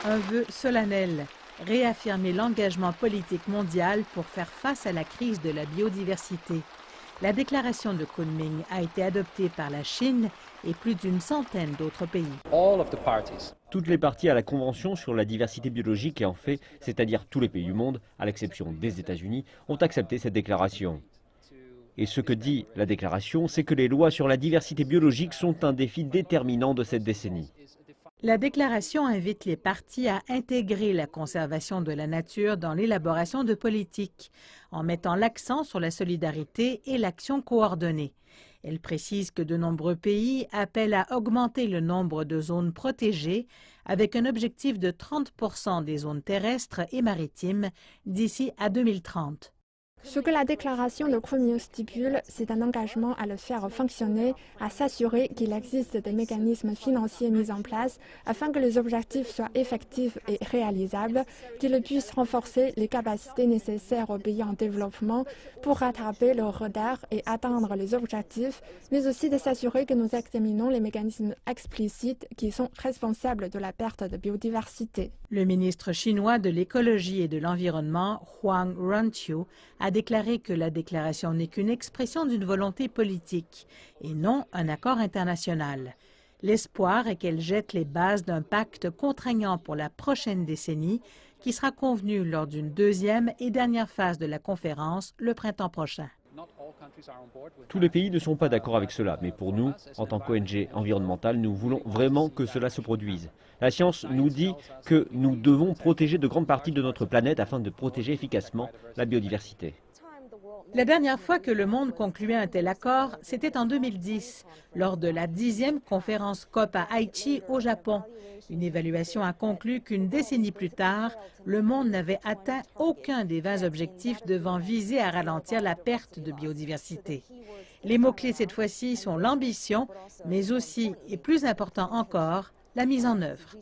Un vœu solennel, réaffirmer l'engagement politique mondial pour faire face à la crise de la biodiversité. La déclaration de Kunming a été adoptée par la Chine et plus d'une centaine d'autres pays. Toutes les parties à la Convention sur la diversité biologique et en fait, c'est-à-dire tous les pays du monde, à l'exception des États-Unis, ont accepté cette déclaration. Et ce que dit la déclaration, c'est que les lois sur la diversité biologique sont un défi déterminant de cette décennie. La déclaration invite les parties à intégrer la conservation de la nature dans l'élaboration de politiques, en mettant l'accent sur la solidarité et l'action coordonnée. Elle précise que de nombreux pays appellent à augmenter le nombre de zones protégées avec un objectif de 30% des zones terrestres et maritimes d'ici à 2030. Ce que la déclaration de Kunming stipule, c'est un engagement à le faire fonctionner, à s'assurer qu'il existe des mécanismes financiers mis en place afin que les objectifs soient effectifs et réalisables, qu'ils puissent renforcer les capacités nécessaires aux pays en développement pour rattraper leur retard et atteindre les objectifs, mais aussi de s'assurer que nous examinons les mécanismes explicites qui sont responsables de la perte de biodiversité. Le ministre chinois de l'écologie et de l'environnement, Huang Ronqiu, a déclaré que la déclaration n'est qu'une expression d'une volonté politique et non un accord international. L'espoir est qu'elle jette les bases d'un pacte contraignant pour la prochaine décennie qui sera convenu lors d'une deuxième et dernière phase de la conférence le printemps prochain. Tous les pays ne sont pas d'accord avec cela, mais pour nous, en tant qu'ONG environnementale, nous voulons vraiment que cela se produise. La science nous dit que nous devons protéger de grandes parties de notre planète afin de protéger efficacement la biodiversité. La dernière fois que le monde concluait un tel accord, c'était en 2010, lors de la 10e conférence COP à Aichi, au Japon. Une évaluation a conclu qu'une décennie plus tard, le monde n'avait atteint aucun des 20 objectifs devant viser à ralentir la perte de biodiversité. Les mots-clés cette fois-ci sont l'ambition, mais aussi, et plus important encore, la mise en œuvre.